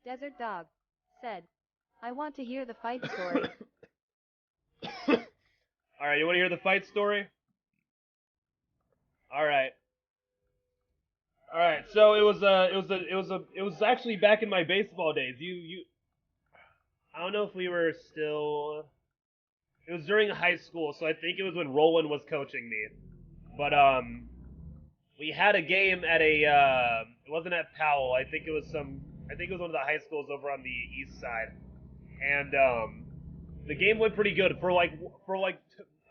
Desert Dog said, I want to hear the fight story. All right, you want to hear the fight story? All right. All right. So it was actually back in my baseball days. I don't know if we were still. It was during high school, so I think it was when Roland was coaching me. But we had a game at a. It wasn't at Powell. I think it was some. I think it was one of the high schools over on the east side, and the game went pretty good for like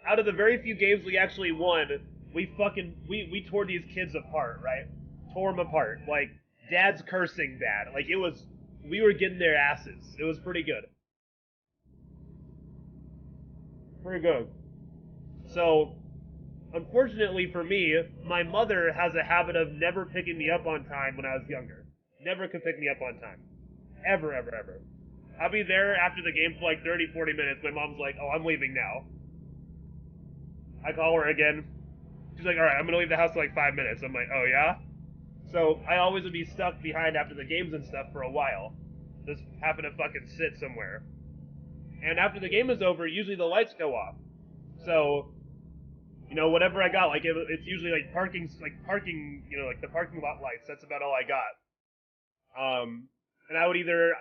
out of the very few games we actually won. We tore these kids apart, right? Tore them apart. Like dad's cursing bad. Like it was. We were getting their asses. It was pretty good. Pretty good. So unfortunately for me, my mother has a habit of never picking me up on time when I was younger. Never could pick me up on time. Ever, ever, ever. I'll be there after the game for like 30, 40 minutes. My mom's like, oh, I'm leaving now. I call her again. She's like, all right, I'm going to leave the house in like 5 minutes. I'm like, oh, yeah? So I always would be stuck behind after the games and stuff for a while. Just happen to fucking sit somewhere. And after the game is over, usually the lights go off. So whatever I got, like it's usually like parking, like the parking lot lights. That's about all I got. And I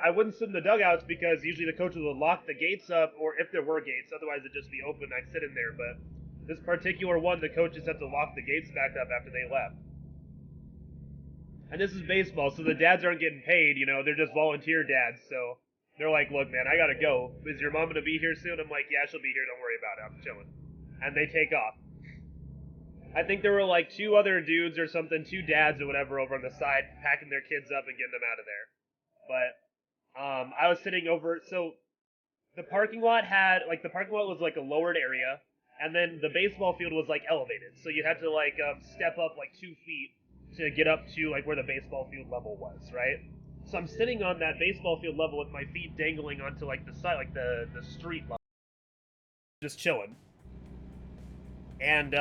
wouldn't sit in the dugouts because usually the coaches would lock the gates up, or if there were gates, otherwise it'd just be open. I'd sit in there. But this particular one, the coaches had to lock the gates back up after they left. And this is baseball, so the dads aren't getting paid. They're just volunteer dads. So they're like, look, man, I gotta go. Is your mom gonna be here soon? I'm like, yeah, she'll be here. Don't worry about it. I'm chilling. And they take off. I think there were like two other dudes or something, two dads or whatever over on the side packing their kids up and getting them out of there. But I was sitting over, so the parking lot was like a lowered area, and then the baseball field was like elevated. So you had to like step up like 2 feet to get up to like where the baseball field level was, right? So I'm sitting on that baseball field level with my feet dangling onto like the side, like the street level, just chilling. And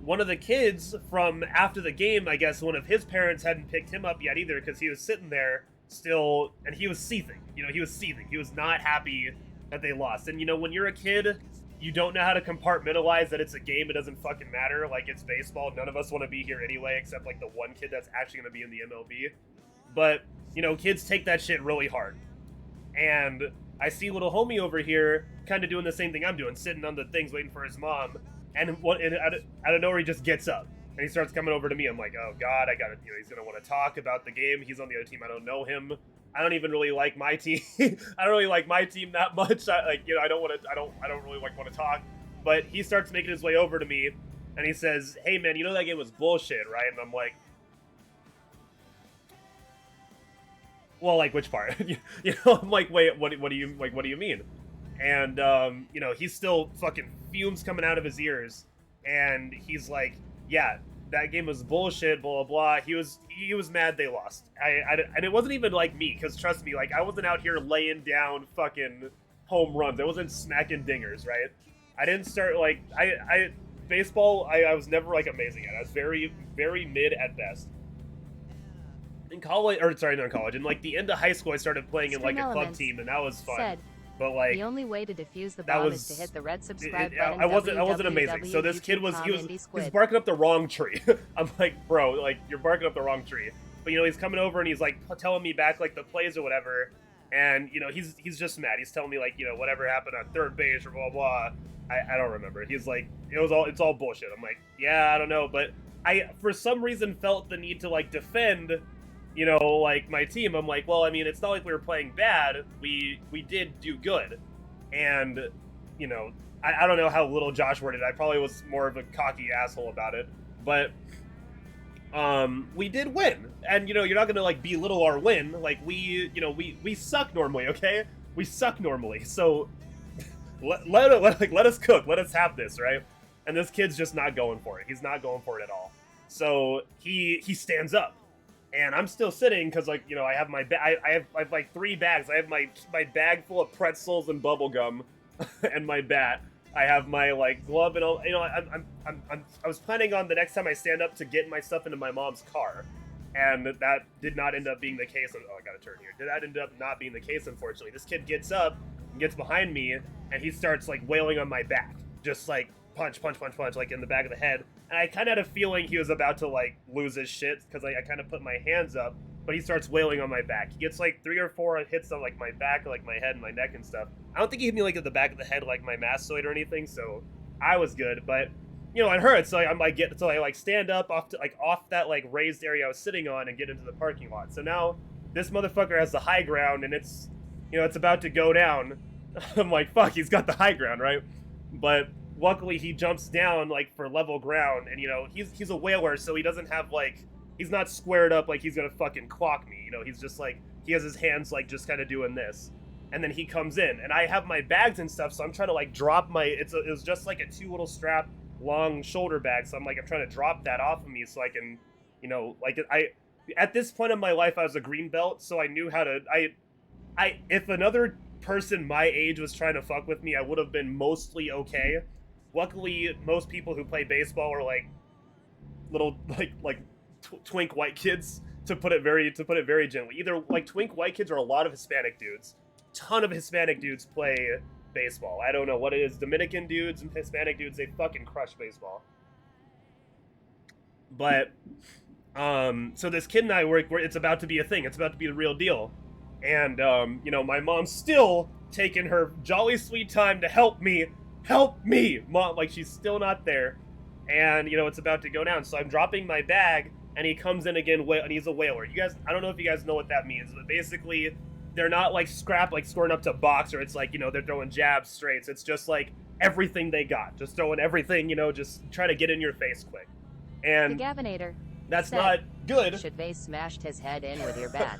one of the kids from after the game, I guess one of his parents hadn't picked him up yet either because he was sitting there still, and he was seething. He was seething. He was not happy that they lost. And when you're a kid, you don't know how to compartmentalize that it's a game. It doesn't fucking matter. Like it's baseball. None of us want to be here anyway, except like the one kid that's actually going to be in the MLB. But kids take that shit really hard. And I see little homie over here kind of doing the same thing I'm doing, sitting on the things waiting for his mom. And out of nowhere, he just gets up and he starts coming over to me. I'm like, oh god, I gotta, he's gonna want to talk about the game. He's on the other team. I don't know him. I don't even really like my team. I don't really like my team that much. I don't want to. I don't really want to talk. But he starts making his way over to me, and he says, "Hey man, that game was bullshit, right?" And I'm like, well, like which part? I'm like, wait, what do you mean? And he's still fucking fumes coming out of his ears, and he's like, yeah, that game was bullshit, blah blah blah. He was mad they lost. And it wasn't even like me, because trust me, like I wasn't out here laying down fucking home runs. I wasn't smacking dingers, right? I didn't start like baseball. I was never like amazing at it. I was very very mid at best. In college, or sorry, not in college, in like the end of high school, I started playing in like a club team, and that was fun. Said, but like the only way to defuse the bomb is to hit the red subscribe button. I wasn't amazing. So this kid was he was barking up the wrong tree. I'm like, bro, like you're barking up the wrong tree. But he's coming over and he's like telling me back like the plays or whatever, and he's just mad. He's telling me like whatever happened on third base or blah blah. I don't remember. He's like it's all bullshit. I'm like, yeah, I don't know, but I for some reason felt the need to like defend like my team. I'm like, well, I mean, it's not like we were playing bad. We did do good. And, I don't know how little Josh worded it. I probably was more of a cocky asshole about it. But, we did win. And, you're not going to, like, belittle our win. Like, we suck normally, okay? We suck normally. So, let us cook. Let us have this, right? And this kid's just not going for it. He's not going for it at all. So, he stands up. And I'm still sitting because, like, I have my I have like 3 bags. I have my bag full of pretzels and bubble gum, and my bat. I have my like glove and all. I was planning on the next time I stand up to get my stuff into my mom's car, and that did not end up being the case. Oh, I gotta turn here. Did that end up not being the case? Unfortunately, this kid gets up, and gets behind me, and he starts like wailing on my back, just like punch, punch, punch, punch, like in the back of the head. And I kind of had a feeling he was about to like lose his shit because I kind of put my hands up, but he starts wailing on my back. He gets like 3 or 4 hits on like my back, like my head and my neck and stuff. I don't think he hit me like at the back of the head, like my mastoid or anything. So I was good, but you know, it hurt. So I'm like I like stand up off that like raised area I was sitting on and get into the parking lot. So now this motherfucker has the high ground and it's, you know, it's about to go down. I'm like, fuck, he's got the high ground, right? But luckily he jumps down like for level ground, and you know, he's a whaler, so he doesn't have like, he's not squared up like he's gonna fucking clock me, you know, he's just like, he has his hands like just kind of doing this. And then he comes in, and I have my bags and stuff, so I'm trying to like drop my, it was just like a 2 little strap long shoulder bag, so I'm trying to drop that off of me so I can, you know, like at this point in my life I was a green belt, so I knew how to, if another person my age was trying to fuck with me, I would have been mostly okay. Luckily, most people who play baseball are like little twink white kids, to put it very gently. Either like twink white kids or a lot of Hispanic dudes. Ton of Hispanic dudes play baseball. I don't know what it is. Dominican dudes and Hispanic dudes, they fucking crush baseball. But so this kid and I it's about to be a thing. It's about to be the real deal. And you know, my mom's still taking her jolly sweet time to help me, mom. Like, she's still not there, and you know, it's about to go down. So I'm dropping my bag, and he comes in again, and he's a whaler. You guys, I don't know if you guys know what that means, but basically, they're not like scoring up to box, or it's like, you know, they're throwing jabs, straights. It's just like everything they got, just throwing everything, you know, just trying to get in your face quick. And The Gavinator that's said, not good. Shadvay smashed his head in with your bat.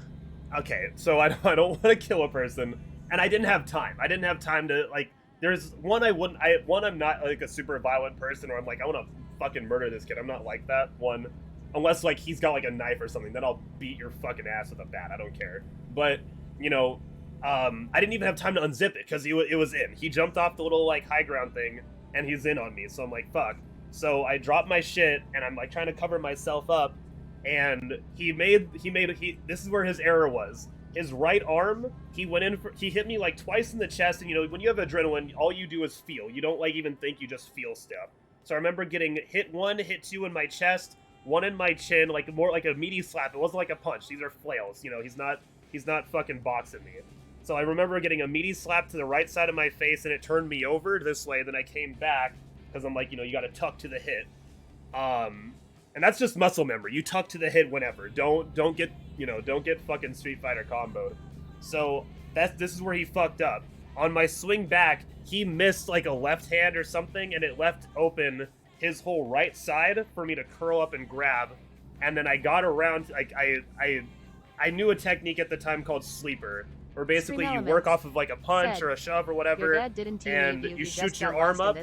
Okay, so I don't want to kill a person, and I didn't have time. I didn't have time to, like, there's one I'm not like a super violent person, or I'm like, I want to fucking murder this kid. I'm not like that. One, unless like he's got like a knife or something, then I'll beat your fucking ass with a bat. I don't care. But you know, I didn't even have time to unzip it because it was in. He jumped off the little like high ground thing, and he's in on me. So I'm like, fuck. So I dropped my shit, and I'm like trying to cover myself up, and this is where his error was. His right arm, he hit me like twice in the chest, and you know, when you have adrenaline, all you do is feel. You don't like even think, you just feel stuff. So I remember getting hit 1, hit 2 in my chest, 1 in my chin, like more like a meaty slap. It wasn't like a punch. These are flails. You know, he's not fucking boxing me. So I remember getting a meaty slap to the right side of my face, and it turned me over this way. Then I came back because I'm like, you know, you got to tuck to the hit. And that's just muscle memory. You tuck to the hit whenever. Don't get fucking Street Fighter comboed. So this is where he fucked up. On my swing back, he missed like a left hand or something, and it left open his whole right side for me to curl up and grab. And then I got around, like I knew a technique at the time called sleeper, where basically you work off of like a punch said, or a shove or whatever, Your dad didn't and you shoot your arm up,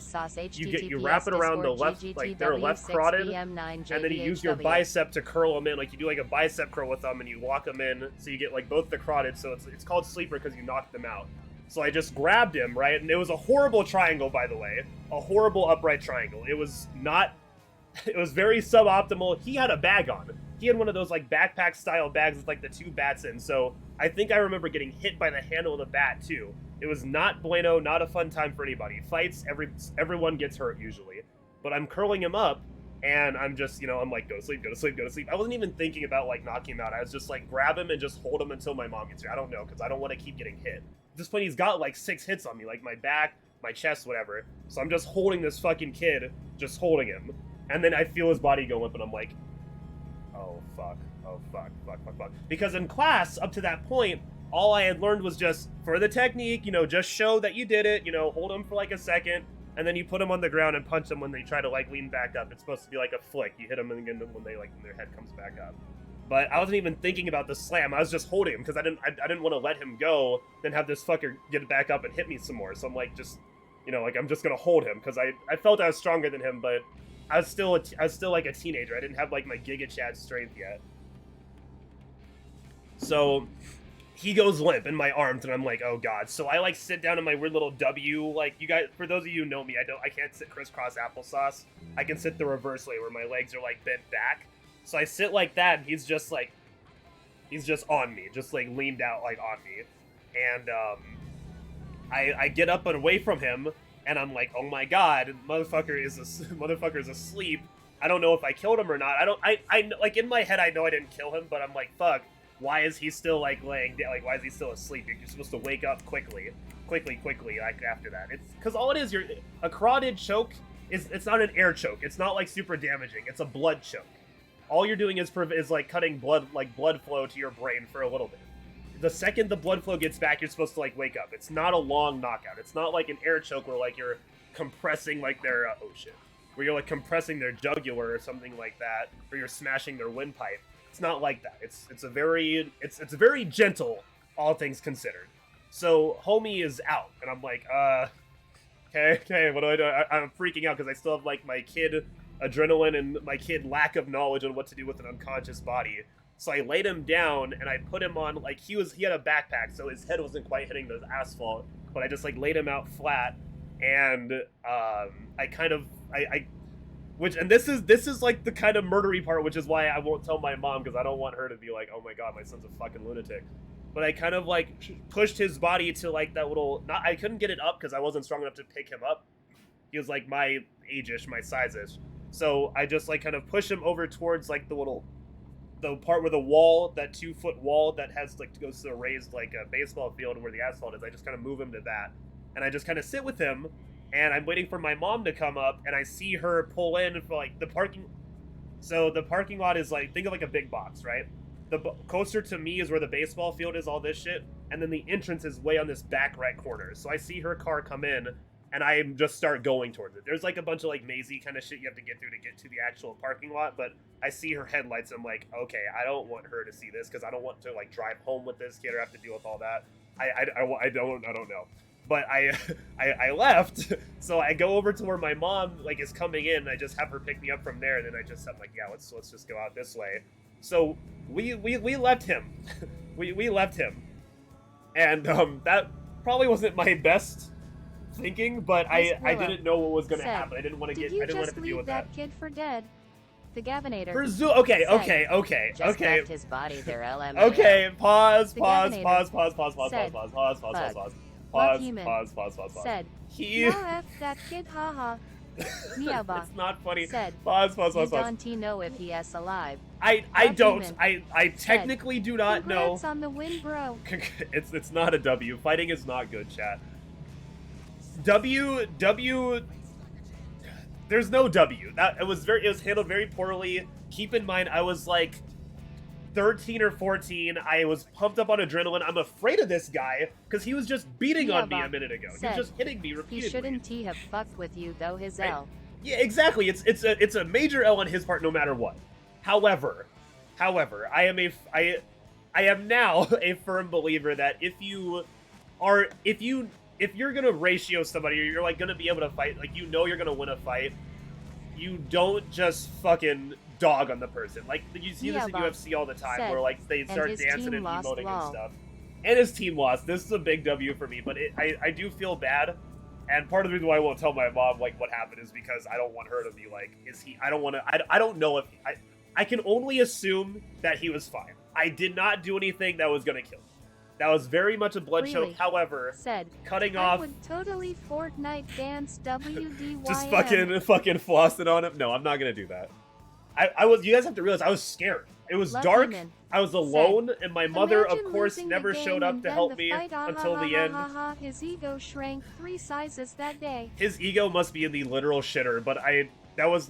you wrap it around the left, like their left carotid, and then you use your bicep to curl them in, like you do like a bicep curl with them, and you lock them in, so you get like both the carotids. So it's called sleeper because you knock them out. So I just grabbed him, right, and it was a horrible triangle, by the way, a horrible upright triangle. It was very suboptimal. He had a bag on. He had one of those like backpack style bags with like the 2 bats in, so I think I remember getting hit by the handle of the bat too. It was not bueno, not a fun time for anybody. Fights, everyone gets hurt usually. But I'm curling him up, and I'm just, you know, I'm like, go to sleep, go to sleep, go to sleep. I wasn't even thinking about like knocking him out. I was just like, grab him and just hold him until my mom gets here. I don't know, because I don't want to keep getting hit. At this point, he's got like 6 hits on me, like my back, my chest, whatever. So I'm just holding this fucking kid, just holding him. And then I feel his body go limp, and I'm like, oh fuck, oh fuck, fuck, fuck, fuck. Because in class, up to that point, all I had learned was just, for the technique, you know, just show that you did it, you know, hold him for like a second, and then you put them on the ground and punch them when they try to like lean back up. It's supposed to be like a flick. You hit them again when their head comes back up. But I wasn't even thinking about the slam. I was just holding him because I didn't want to let him go, then have this fucker get back up and hit me some more. So I'm like, just, you know, like I'm just gonna hold him because I felt I was stronger than him, but I was still like a teenager. I didn't have like my Giga Chad strength yet. So he goes limp in my arms, and I'm like, oh god. So I like sit down in my weird little W. Like, you guys, for those of you who know me, I can't sit crisscross applesauce. I can sit the reverse way where my legs are like bent back. So I sit like that, and he's just on me, just like leaned out like on me, and I get up and away from him, and I'm like, oh my god, motherfucker is asleep. I don't know if I killed him or not. I like in my head I know I didn't kill him, but I'm like, fuck, why is he still like laying down? Like, why is he still asleep? You're supposed to wake up quickly, like after that. It's because all it is, a carotid choke it's not an air choke. It's not like super damaging. It's a blood choke. All you're doing is like cutting blood flow to your brain for a little bit. The second the blood flow gets back, you're supposed to like wake up. It's not a long knockout. It's not like an air choke where like you're compressing like their oh shit, where you're like compressing their jugular or something like that, or you're smashing their windpipe. It's not like that. It's a very gentle, all things considered. So homie is out, and I'm like, okay, what do I do? I'm freaking out because I still have like my kid adrenaline and my kid lack of knowledge on what to do with an unconscious body. So I laid him down and I put him on, like, he had a backpack, so his head wasn't quite hitting the asphalt, but I just like laid him out flat, and this is like the kind of murdery part, which is why I won't tell my mom, because I don't want her to be like, oh my god, my son's a fucking lunatic. But I kind of like pushed his body to like that little, I couldn't get it up because I wasn't strong enough to pick him up. He was like my age-ish, my size-ish. So I just like kind of push him over towards like the part where the wall, that 2-foot wall that has like goes to a raised like a baseball field where the asphalt is. I just kind of move him to that, and I just kind of sit with him, and I'm waiting for my mom to come up, and I see her pull in for like the parking. So the parking lot is like, think of like a big box, right? The closer to me is where the baseball field is, all this shit, and then the entrance is way on this back right corner. So I see her car come in, and I just start going towards it. There's like a bunch of like mazy kind of shit you have to get through to get to the actual parking lot, but I see her headlights. I'm like, okay, I don't want her to see this because I don't want to like drive home with this kid or have to deal with all that. I don't know. But I left, so I go over to where my mom like is coming in. And I just have her pick me up from there, and then I'm like, yeah, let's just go out this way. So we left him, we left him, and that probably wasn't my best thinking, but I didn't know what was gonna happen. I didn't want to have to deal with that. Did you just leave that kid for dead? The Gavinator. Okay. Just left his body there, LMAO. Okay, pause. Said, He. no F that kid, haha. Meowba. It's not funny. Said, Pause. you don't know if he is alive. I don't. I technically do not know. Congrats on the win, bro. It's not a W. Fighting is not good, chat. W. There's no W. It was handled very poorly. Keep in mind, I was like 13 or 14. I was pumped up on adrenaline. I'm afraid of this guy because he was just beating on me a minute ago. He was just hitting me repeatedly. He shouldn't have fucked with you though. His L. Yeah, exactly. It's a major L on his part, no matter what. However, I am now a firm believer that if you're gonna ratio somebody, or you're like gonna be able to fight, like you're gonna win a fight, you don't just fucking dog on the person. Like you see this in UFC all the time, where like they start dancing and emoting and stuff. And his team lost. This is a big W for me, but I do feel bad. And part of the reason why I won't tell my mom like what happened is because I don't want her to be like, I don't know if I can only assume that he was fine. I did not do anything that was gonna kill him. That was very much a blood choke. However, cutting off. I would totally Fortnite dance WDY. Just fucking floss it on him. No, I'm not gonna do that. You guys have to realize I was scared. It was dark. I was alone, and my mother, of course, never showed up to help me until the end. His ego shrank 3 sizes that day. His ego must be in the literal shitter, but that was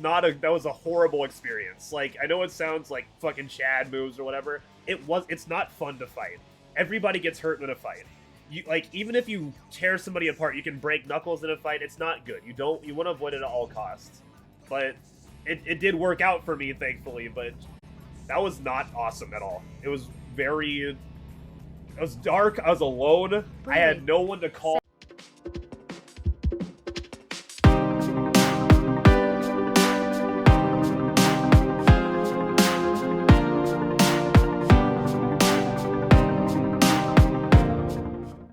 a horrible experience. Like, I know it sounds like fucking Chad moves or whatever. It's not fun to fight. Everybody gets hurt in a fight. Even if you tear somebody apart, you can break knuckles in a fight. It's not good. You want to avoid it at all costs. But it did work out for me, thankfully. But that was not awesome at all. It was dark. I was alone. I had no one to call.